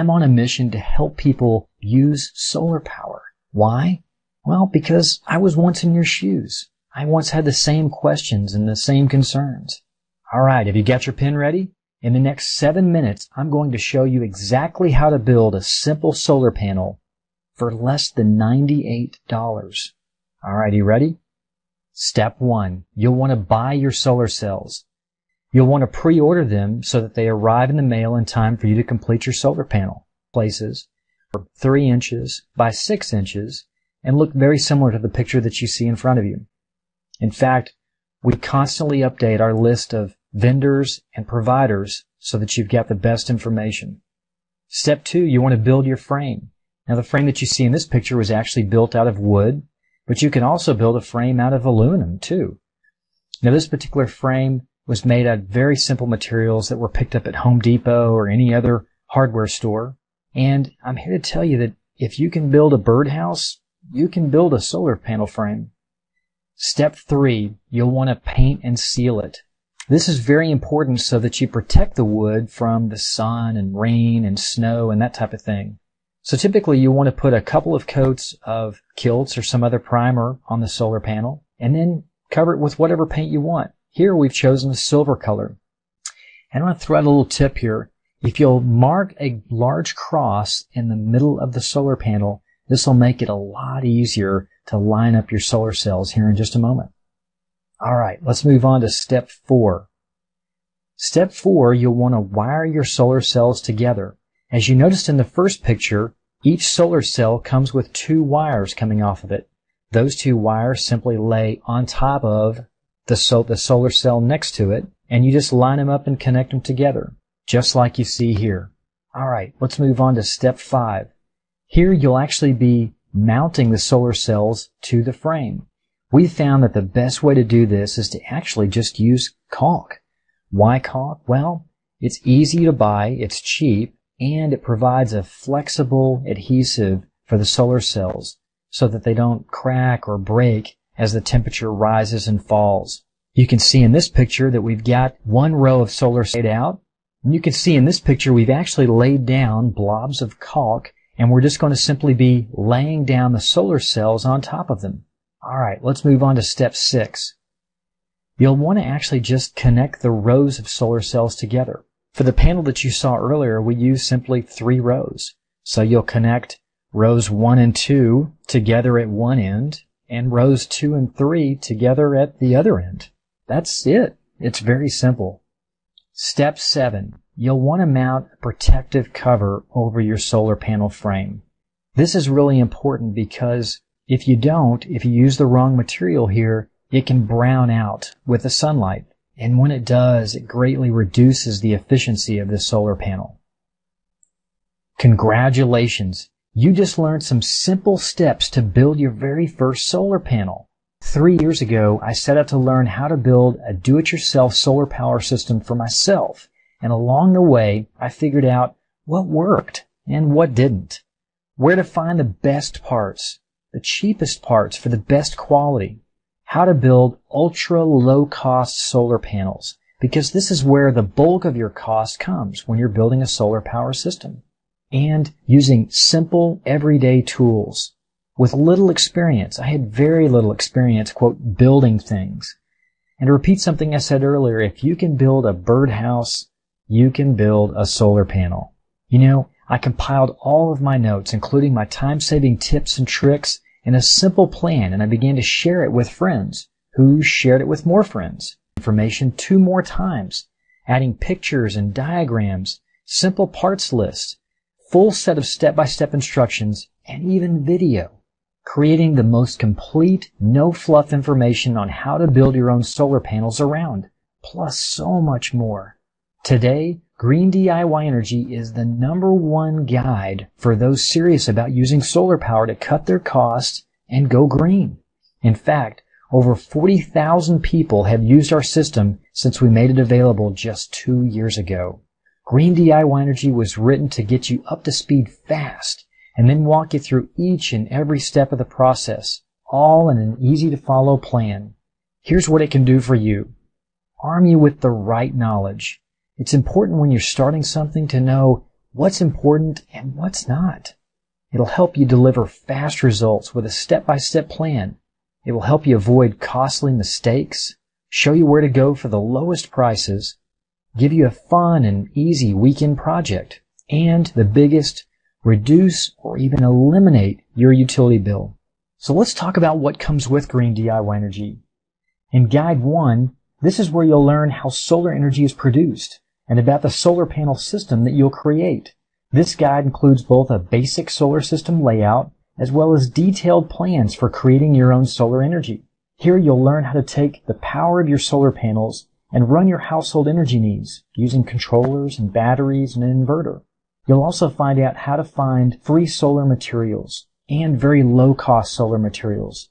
I'm on a mission to help people use solar power. Why? Well, because I was once in your shoes. I once had the same questions and the same concerns. All right, have you got your pen ready? In the next 7 minutes, I'm going to show you exactly how to build a simple solar panel for less than $98. All right, you ready? Step 1, you'll want to buy your solar cells. You'll want to pre-order them so that they arrive in the mail in time for you to complete your solar panel. Places are 3 inches by 6 inches and look very similar to the picture that you see in front of you. In fact, we constantly update our list of vendors and providers so that you've got the best information. Step 2, you want to build your frame. Now, the frame that you see in this picture was actually built out of wood, but you can also build a frame out of aluminum too. Now, this particular frame was made out of very simple materials that were picked up at Home Depot or any other hardware store. And I'm here to tell you that if you can build a birdhouse, you can build a solar panel frame. Step 3, you'll want to paint and seal it. This is very important so that you protect the wood from the sun and rain and snow and that type of thing. So typically you want to put a couple of coats of Kilts or some other primer on the solar panel and then cover it with whatever paint you want. Here we've chosen a silver color. And I'm going to throw out a little tip here. If you'll mark a large cross in the middle of the solar panel, this will make it a lot easier to line up your solar cells here in just a moment. All right, let's move on to step 4. Step 4, you'll want to wire your solar cells together. As you noticed in the first picture, each solar cell comes with 2 wires coming off of it. Those 2 wires simply lay on top of the solar cell next to it, and you just line them up and connect them together, just like you see here. All right, let's move on to step 5. Here you'll actually be mounting the solar cells to the frame. We found that the best way to do this is to actually just use caulk. Why caulk? Well, it's easy to buy, it's cheap, and it provides a flexible adhesive for the solar cells so that they don't crack or break as the temperature rises and falls. You can see in this picture that we've got 1 row of solar laid out. And you can see in this picture we've actually laid down blobs of caulk, and we're just going to simply be laying down the solar cells on top of them. All right, let's move on to step 6. You'll want to actually just connect the rows of solar cells together. For the panel that you saw earlier, we used simply 3 rows. So you'll connect rows 1 and 2 together at one end, and rows 2 and 3 together at the other end. That's it. It's very simple. Step 7. You'll want to mount a protective cover over your solar panel frame. This is really important because if you use the wrong material here, it can brown out with the sunlight. And when it does, it greatly reduces the efficiency of the solar panel. Congratulations! You just learned some simple steps to build your very first solar panel. 3 years ago, I set out to learn how to build a do-it-yourself solar power system for myself. And along the way, I figured out what worked and what didn't. Where to find the best parts, the cheapest parts for the best quality. How to build ultra low-cost solar panels, because this is where the bulk of your cost comes when you're building a solar power system. And using simple, everyday tools. With little experience, I had very little experience, quote, building things. And to repeat something I said earlier, if you can build a birdhouse, you can build a solar panel. You know, I compiled all of my notes, including my time-saving tips and tricks, in a simple plan, and I began to share it with friends, who shared it with more friends. Information 2 more times, adding pictures and diagrams, simple parts lists, full set of step-by-step instructions, and even video. Creating the most complete, no-fluff information on how to build your own solar panels around, plus so much more. Today, Green DIY Energy is the #1 guide for those serious about using solar power to cut their costs and go green. In fact, over 40,000 people have used our system since we made it available just 2 years ago. Green DIY Energy was written to get you up to speed fast and then walk you through each and every step of the process, all in an easy-to-follow plan. Here's what it can do for you. Arm you with the right knowledge. It's important when you're starting something to know what's important and what's not. It'll help you deliver fast results with a step-by-step plan. It will help you avoid costly mistakes, show you where to go for the lowest prices, give you a fun and easy weekend project, and the biggest, reduce or even eliminate your utility bill. So let's talk about what comes with Green DIY Energy. In Guide 1, this is where you'll learn how solar energy is produced and about the solar panel system that you'll create. This guide includes both a basic solar system layout as well as detailed plans for creating your own solar energy. Here you'll learn how to take the power of your solar panels and run your household energy needs using controllers and batteries and an inverter. You'll also find out how to find free solar materials and very low-cost solar materials.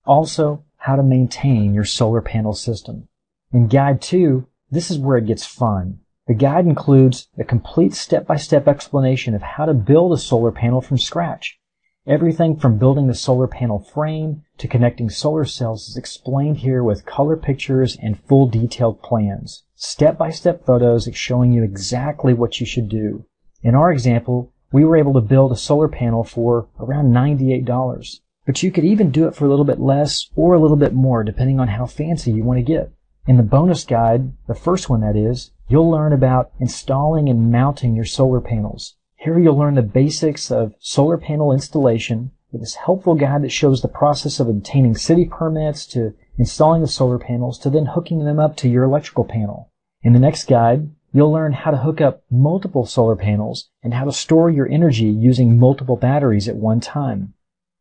Also, how to maintain your solar panel system. In Guide 2, this is where it gets fun. The guide includes a complete step-by-step explanation of how to build a solar panel from scratch. Everything from building the solar panel frame to connecting solar cells is explained here with color pictures and full detailed plans. Step-by-step photos showing you exactly what you should do. In our example, we were able to build a solar panel for around $98. But you could even do it for a little bit less or a little bit more depending on how fancy you want to get. In the bonus guide, the first one that is, you'll learn about installing and mounting your solar panels. Here you'll learn the basics of solar panel installation with this helpful guide that shows the process of obtaining city permits to installing the solar panels to then hooking them up to your electrical panel. In the next guide, you'll learn how to hook up multiple solar panels and how to store your energy using multiple batteries at one time.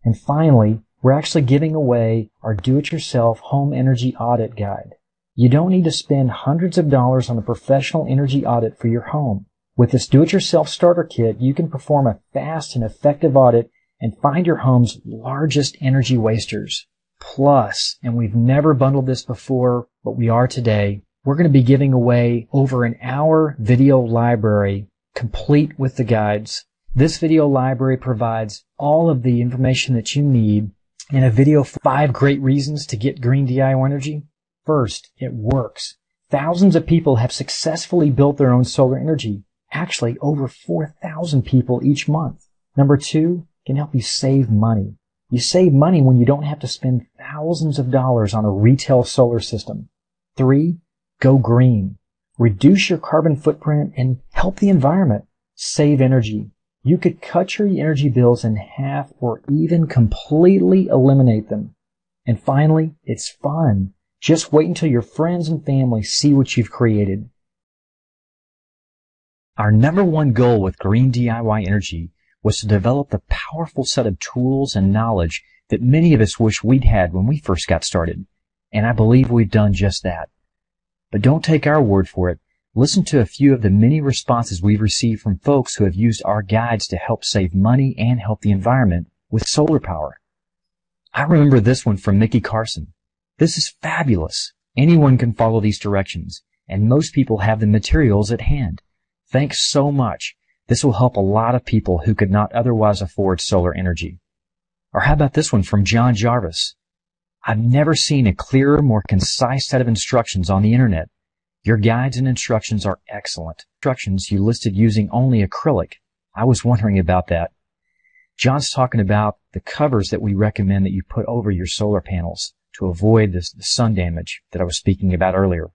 And finally, we're actually giving away our do-it-yourself home energy audit guide. You don't need to spend hundreds of dollars on a professional energy audit for your home. With this do-it-yourself starter kit, you can perform a fast and effective audit and find your home's largest energy wasters. Plus, and we've never bundled this before, but we are today, we're going to be giving away over an hour video library complete with the guides. This video library provides all of the information that you need in a video for 5 great reasons to get Green DIY Energy. First, it works. Thousands of people have successfully built their own solar energy. Actually, over 4,000 people each month. Number 2, can help you save money. You save money when you don't have to spend thousands of dollars on a retail solar system. 3, go green. Reduce your carbon footprint and help the environment. Save energy. You could cut your energy bills in half or even completely eliminate them. And finally, it's fun. Just wait until your friends and family see what you've created. Our number one goal with Green DIY Energy was to develop a powerful set of tools and knowledge that many of us wish we'd had when we first got started. And I believe we've done just that. But don't take our word for it. Listen to a few of the many responses we've received from folks who have used our guides to help save money and help the environment with solar power. I remember this one from Mickey Carson. This is fabulous. Anyone can follow these directions, and most people have the materials at hand. Thanks so much. This will help a lot of people who could not otherwise afford solar energy. Or how about this one from John Jarvis? I've never seen a clearer, more concise set of instructions on the internet. Your guides and instructions are excellent. Instructions you listed using only acrylic. I was wondering about that. John's talking about the covers that we recommend that you put over your solar panels to avoid the sun damage that I was speaking about earlier.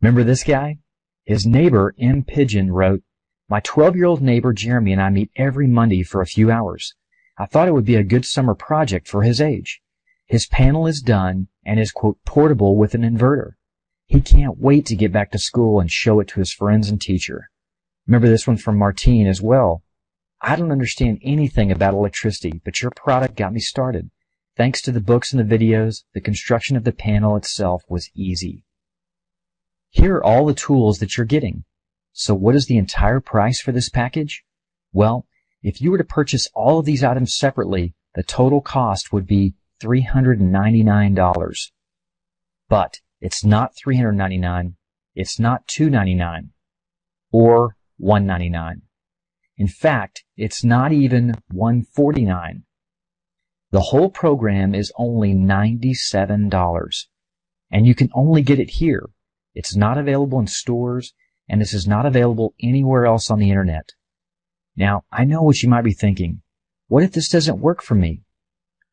Remember this guy? His neighbor, M. Pigeon, wrote, My 12-year-old neighbor Jeremy and I meet every Monday for a few hours. I thought it would be a good summer project for his age. His panel is done and is, quote, portable with an inverter. He can't wait to get back to school and show it to his friends and teacher. Remember this one from Martine as well. I don't understand anything about electricity, but your product got me started. Thanks to the books and the videos, the construction of the panel itself was easy. Here are all the tools that you're getting. So what is the entire price for this package? Well, if you were to purchase all of these items separately, the total cost would be $399. But it's not $399, it's not $299, or $199. In fact, it's not even $149. The whole program is only $97, and you can only get it here. It's not available in stores, and this is not available anywhere else on the internet. Now, I know what you might be thinking. What if this doesn't work for me?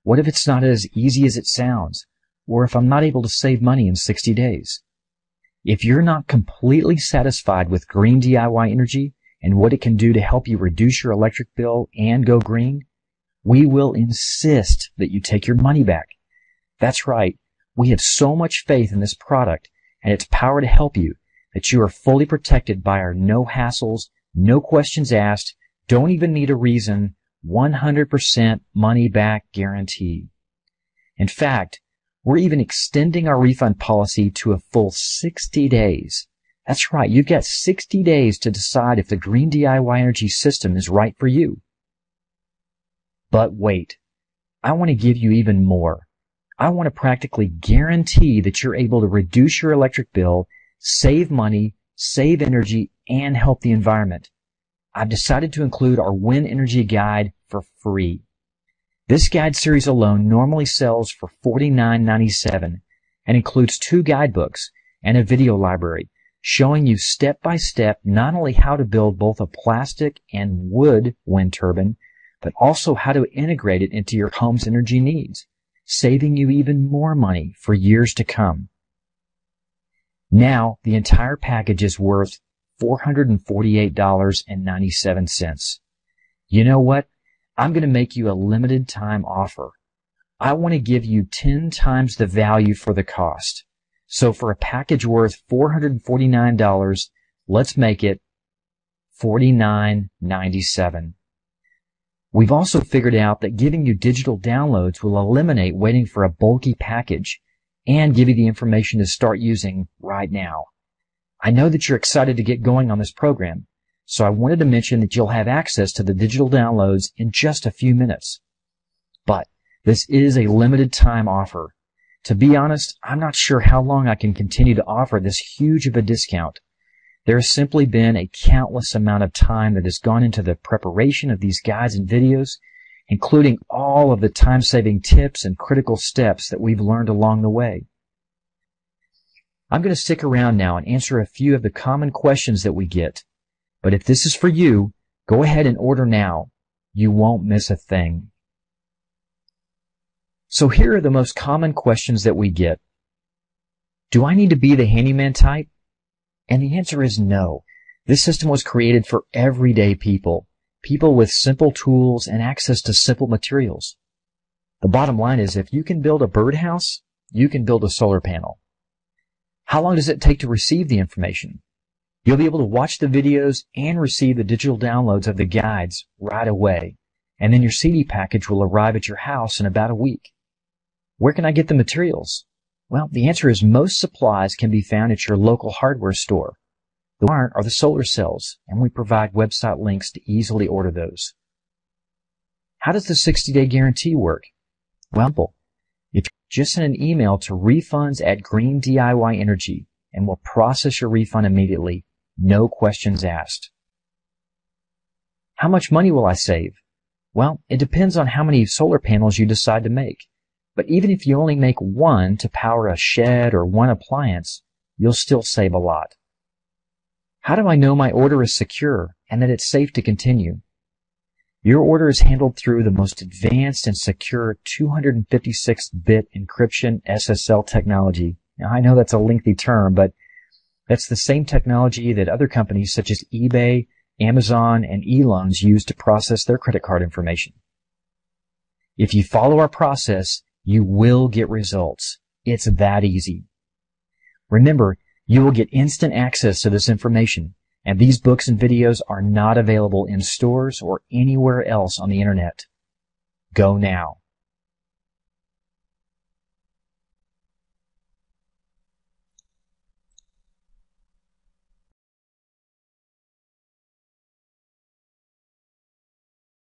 What if it's not as easy as it sounds? Or if I'm not able to save money in 60 days? If you're not completely satisfied with Green DIY Energy and what it can do to help you reduce your electric bill and go green, we will insist that you take your money back. That's right. We have so much faith in this product and its power to help you that you are fully protected by our no hassles, no questions asked, don't even need a reason, 100% money back guarantee. In fact, we're even extending our refund policy to a full 60 days. That's right, you've got 60 days to decide if the Green DIY Energy system is right for you. But wait, I want to give you even more. I want to practically guarantee that you're able to reduce your electric bill, save money, save energy, and help the environment. I've decided to include our Win Energy Guide for free. This guide series alone normally sells for $49.97 and includes 2 guidebooks and a video library showing you step by step not only how to build both a plastic and wood wind turbine, but also how to integrate it into your home's energy needs, saving you even more money for years to come. Now, the entire package is worth $448.97. You know what? I'm going to make you a limited time offer. I want to give you 10 times the value for the cost. So for a package worth $449, let's make it $49.97. We've also figured out that giving you digital downloads will eliminate waiting for a bulky package and give you the information to start using right now. I know that you're excited to get going on this program, so I wanted to mention that you'll have access to the digital downloads in just a few minutes. But this is a limited time offer. To be honest, I'm not sure how long I can continue to offer this huge of a discount. There has simply been a countless amount of time that has gone into the preparation of these guides and videos, including all of the time-saving tips and critical steps that we've learned along the way. I'm going to stick around now and answer a few of the common questions that we get. But if this is for you, go ahead and order now. You won't miss a thing. So here are the most common questions that we get. Do I need to be the handyman type? And the answer is no. This system was created for everyday people, people with simple tools and access to simple materials. The bottom line is if you can build a birdhouse, you can build a solar panel. How long does it take to receive the information? You'll be able to watch the videos and receive the digital downloads of the guides right away, and then your CD package will arrive at your house in about a week. Where can I get the materials? Well, the answer is most supplies can be found at your local hardware store. The ones aren't are the solar cells, and we provide website links to easily order those. How does the 60-day guarantee work? Well, if you just send an email to refunds@Green DIY Energy, and we'll process your refund immediately, no questions asked. How much money will I save? Well, it depends on how many solar panels you decide to make. But even if you only make one to power a shed or one appliance, you'll still save a lot. How do I know my order is secure and that it's safe to continue? Your order is handled through the most advanced and secure 256-bit encryption SSL technology. Now, I know that's a lengthy term, but that's the same technology that other companies such as eBay, Amazon, and eLoans use to process their credit card information. If you follow our process, you will get results. It's that easy. Remember, you will get instant access to this information, and these books and videos are not available in stores or anywhere else on the internet. Go now.